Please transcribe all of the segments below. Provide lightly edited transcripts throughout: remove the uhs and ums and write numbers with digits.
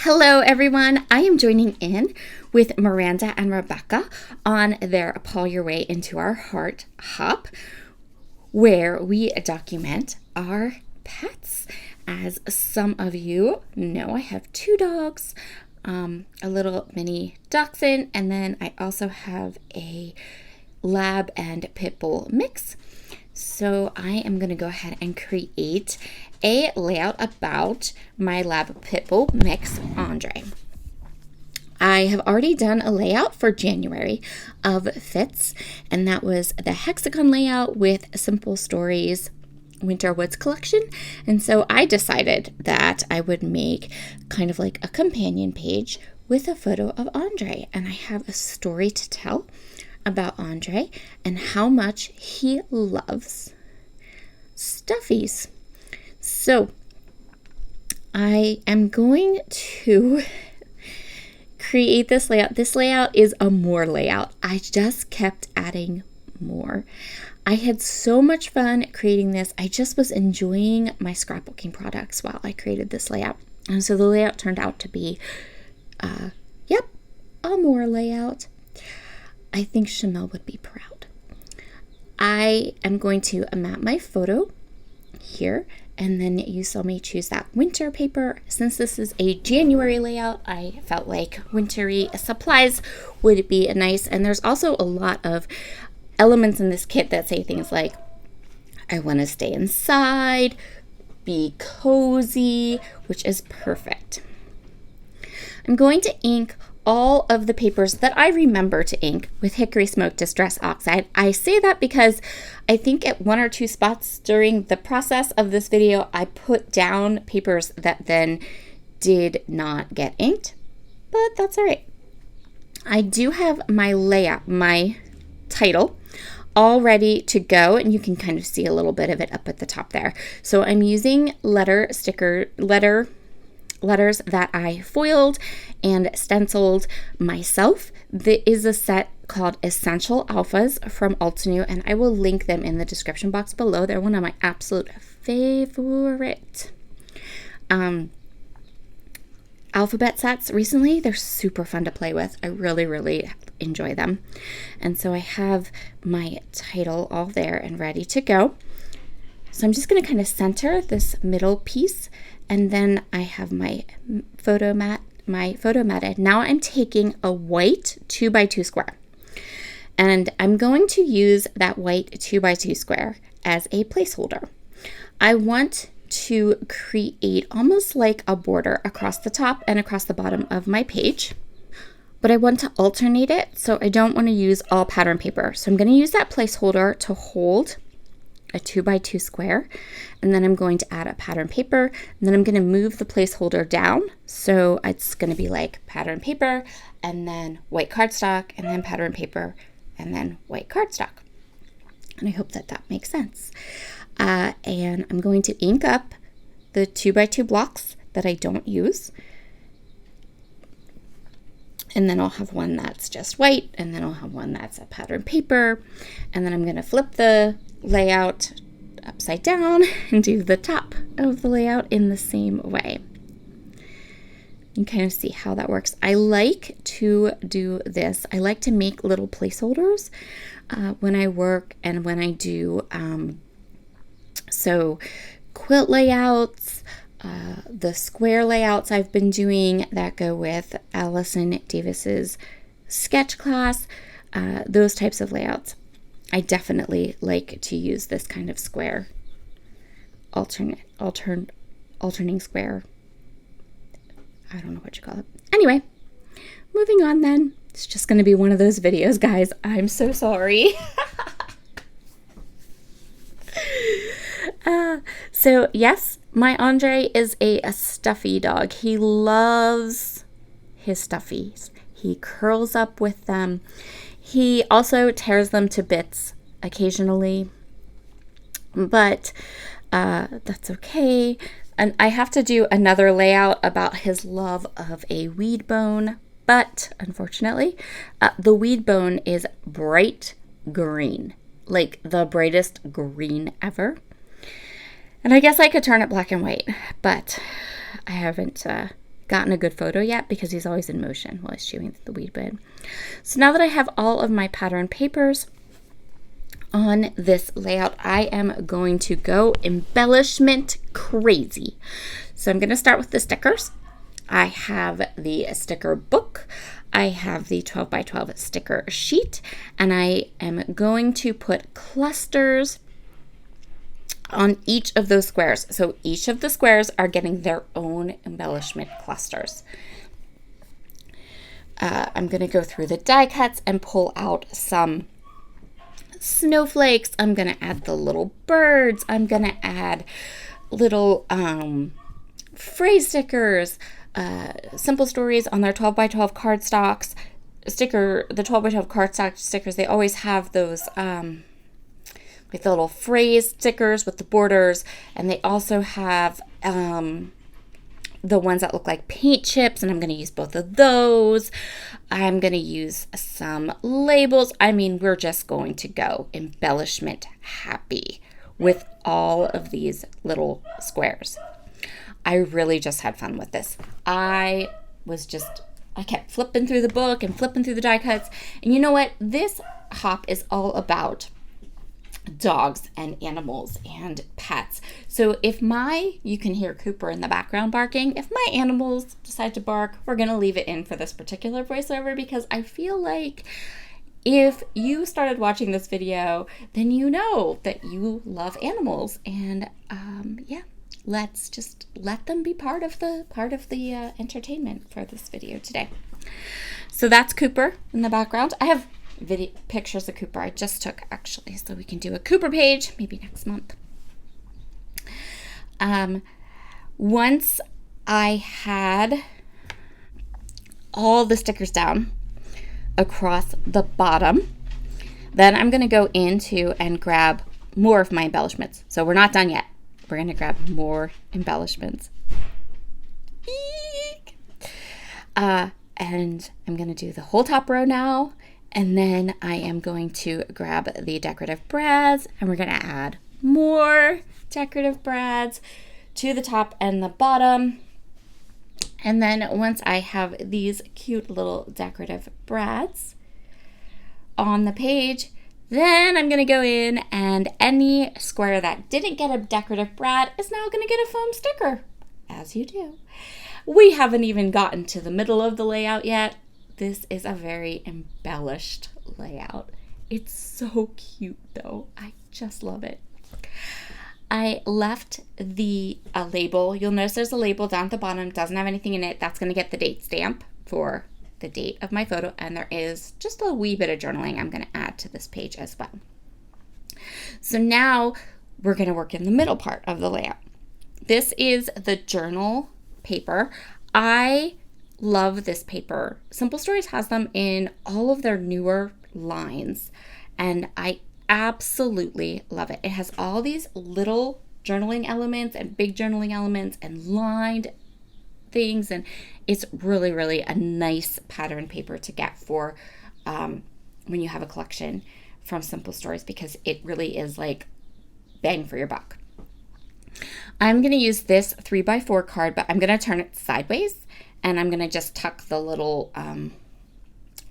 Hello, everyone. I am joining in with Miranda and Rebecca on their Paw Your Way into Our Heart hop, where we document our pets. As some of you know, I have two dogs, a little mini dachshund, and then I also have a lab and pit bull mix. So I am going to go ahead and create a layout about my lab pit bull mix, Andre. I have already done a layout for January of Fits, and that was the hexagon layout with Simple Stories Winter Woods collection. And so I decided that I would make kind of like a companion page with a photo of Andre, and I have a story to tell about Andre and how much he loves Stuffies. So I am going to create this layout. This layout is a more layout. I just kept adding more. I had so much fun creating this. I just was enjoying my scrapbooking products while I created this layout. And so the layout turned out to be, a more layout. I think Chanel would be proud. I am going to map my photo here, and then you saw me choose that winter paper. Since this is a January layout, I felt like wintry supplies would be nice. And there's also a lot of elements in this kit that say things like, I want to stay inside, be cozy, which is perfect. I'm going to ink all of the papers that I remember to ink with Hickory Smoke Distress Oxide. I say that because I think at one or two spots during the process of this video, I put down papers that then did not get inked, but that's all right. I do have my layout, my title, all ready to go, and you can kind of see a little bit of it up at the top there. So I'm using letters that I foiled and stenciled myself. There is a set called Essential Alphas from Altenew, and I will link them in the description box below. They're one of my absolute favorite alphabet sets recently. They're super fun to play with. I really enjoy them. And so I have my title all there and ready to go. So I'm just going to kind of center this middle piece, and then I have my photo mat. Now I'm taking a white 2x2 square, and I'm going to use that white 2x2 square as a placeholder. I want to create almost like a border across the top and across the bottom of my page, but I want to alternate it, so I don't want to use all pattern paper. So I'm going to use that placeholder to hold a 2x2 square, and then I'm going to add a pattern paper, and then I'm going to move the placeholder down, so it's going to be like pattern paper and then white cardstock and then pattern paper and then white cardstock. And I hope that makes sense. And I'm going to ink up the 2x2 blocks that I don't use, and then I'll have one that's just white, and then I'll have one that's a pattern paper, and then I'm going to flip the layout upside down and do the top of the layout in the same way. You can kind of see how that works. I like to do this. I like to make little placeholders when I work and when I do so quilt layouts, the square layouts I've been doing that go with Allison Davis's sketch class, those types of layouts. I definitely like to use this kind of square, alternating square. I don't know what you call it. Anyway, moving on then. It's just going to be one of those videos, guys. I'm so sorry. So yes, my Andre is a stuffy dog. He loves his stuffies. He curls up with them. He also tears them to bits occasionally, but that's okay. And I have to do another layout about his love of a weed bone, but unfortunately, the weed bone is bright green, like the brightest green ever. And I guess I could turn it black and white, but I haven't gotten a good photo yet because he's always in motion while he's chewing the weed bed. So now that I have all of my pattern papers on this layout, I am going to go embellishment crazy. So I'm going to start with the stickers. I have the sticker book. I have the 12 by 12 sticker sheet, and I am going to put clusters on each of those squares. So each of the squares are getting their own embellishment clusters. I'm going to go through the die cuts and pull out some snowflakes. I'm going to add the little birds. I'm going to add little phrase stickers, simple stories on their 12 by 12 cardstocks. The 12 by 12 cardstock stickers, they always have those with the little phrase stickers with the borders, and they also have the ones that look like paint chips, and I'm going to use both of those. I'm going to use some labels. I mean, we're just going to go embellishment happy with all of these little squares. I really just had fun with this. I kept flipping through the book and flipping through the die cuts, and you know what? This hop is all about dogs and animals and pets. So you can hear Cooper in the background barking. If my animals decide to bark, we're going to leave it in for this particular voiceover, because I feel like if you started watching this video, then you know that you love animals, and let's just let them be part of the entertainment for this video today. So that's Cooper in the background. I have pictures of Cooper I just took, actually, so we can do a Cooper page maybe next month. Once I had all the stickers down across the bottom, then I'm going to go into and grab more of my embellishments. So we're not done yet. We're going to grab more embellishments. Eek! And I'm going to do the whole top row now. And then I am going to grab the decorative brads, and we're going to add more decorative brads to the top and the bottom. And then once I have these cute little decorative brads on the page, then I'm going to go in, and any square that didn't get a decorative brad is now going to get a foam sticker, as you do. We haven't even gotten to the middle of the layout yet. This is a very embellished layout. It's so cute, though. I just love it. I left the label. You'll notice there's a label down at the bottom. Doesn't have anything in it. That's going to get the date stamp for the date of my photo. And there is just a wee bit of journaling I'm going to add to this page as well. So now we're going to work in the middle part of the layout. This is the journal paper. I love this paper. Simple Stories has them in all of their newer lines, and I absolutely love it. It has all these little journaling elements and big journaling elements and lined things, and it's really, really a nice pattern paper to get for when you have a collection from Simple Stories, because it really is like bang for your buck. I'm going to use this 3x4 card, but I'm going to turn it sideways. And I'm going to just tuck the little,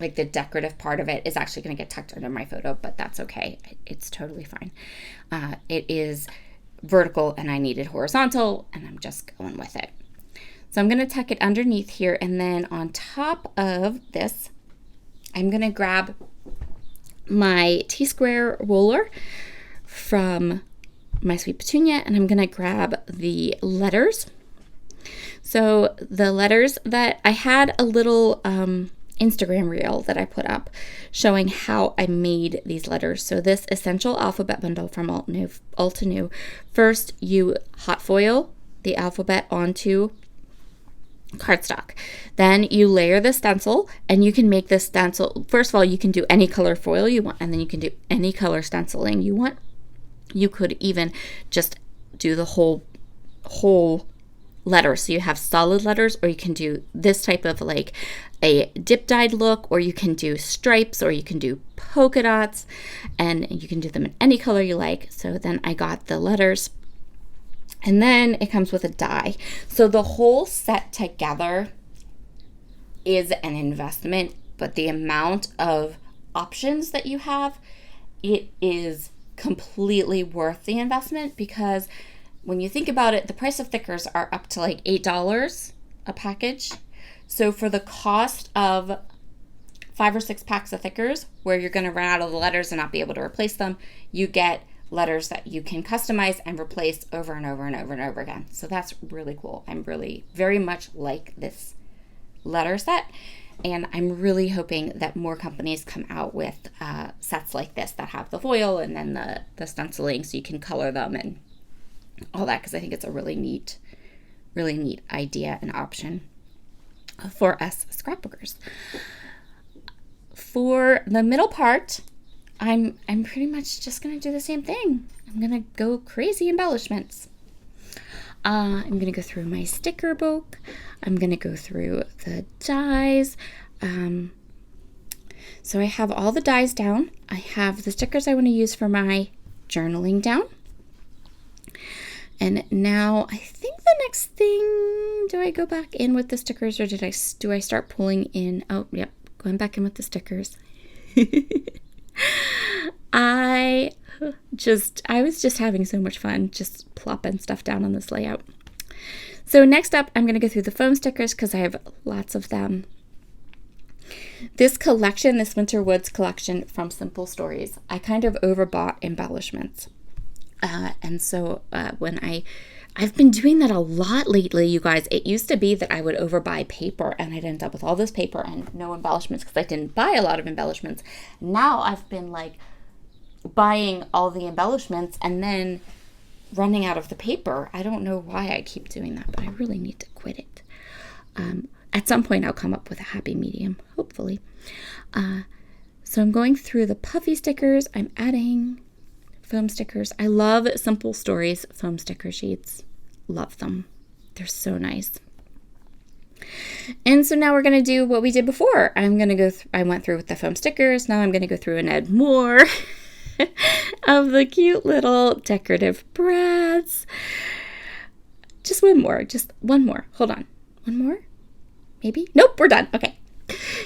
like the decorative part of it is actually going to get tucked under my photo, but that's okay. It's totally fine. It is vertical and I need it horizontal, and I'm just going with it. So I'm going to tuck it underneath here, and then on top of this, I'm going to grab my T-square roller from My Sweet Petunia, and I'm going to grab the letters. So the letters that I had a little Instagram reel that I put up showing how I made these letters. So this essential alphabet bundle from Altenew. First, you hot foil the alphabet onto cardstock. Then you layer the stencil, and you can make this stencil. First of all, you can do any color foil you want, and then you can do any color stenciling you want. You could even just do the whole letter, so you have solid letters, or you can do this type of like a dip dyed look, or you can do stripes, or you can do polka dots, and you can do them in any color you like. So then I got the letters And then it comes with a die. So the whole set together is an investment, but the amount of options that you have, it is completely worth the investment, because when you think about it, the price of thickers are up to like $8 a package. So for the cost of 5 or 6 packs of thickers, where you're going to run out of the letters and not be able to replace them, you get letters that you can customize and replace over and over and over and over again. So that's really cool. I'm really very much like this letter set, and I'm really hoping that more companies come out with sets like this that have the foil and then the stenciling so you can color them and all that, because I think it's a really neat idea and option for us scrapbookers. For the middle part, I'm pretty much just going to do the same thing. I'm going to go crazy embellishments. I'm going to go through my sticker book. I'm going to go through the dies. So I have all the dies down. I have the stickers I want to use for my journaling down. And now I think the next thing, do I go back in with the stickers, or do I start pulling in? Oh, yep, going back in with the stickers. I was just having so much fun just plopping stuff down on this layout. So next up, I'm going to go through the foam stickers because I have lots of them. This collection, this Winter Woods collection from Simple Stories, I kind of overbought embellishments. And so when I've been doing that a lot lately, you guys. It used to be that I would overbuy paper and I'd end up with all this paper and no embellishments because I didn't buy a lot of embellishments. Now I've been like buying all the embellishments and then running out of the paper. I don't know why I keep doing that, but I really need to quit it. At some point I'll come up with a happy medium, hopefully. So I'm going through the puffy stickers. I'm adding foam stickers. I love Simple Stories foam sticker sheets. Love them. They're so nice. And so now we're going to do what we did before. I'm going to go I went through with the foam stickers. Now I'm going to go through and add more of the cute little decorative brats. Just one more. Hold on. One more? Maybe? Nope, we're done. Okay.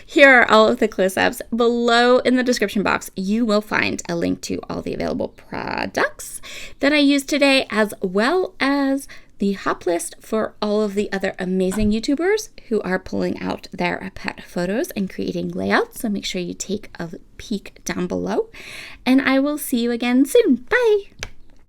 Here are all of the close-ups. Below in the description box, you will find a link to all the available products that I used today, as well as the hop list for all of the other amazing YouTubers who are pulling out their pet photos and creating layouts. So make sure you take a peek down below, and I will see you again soon. Bye!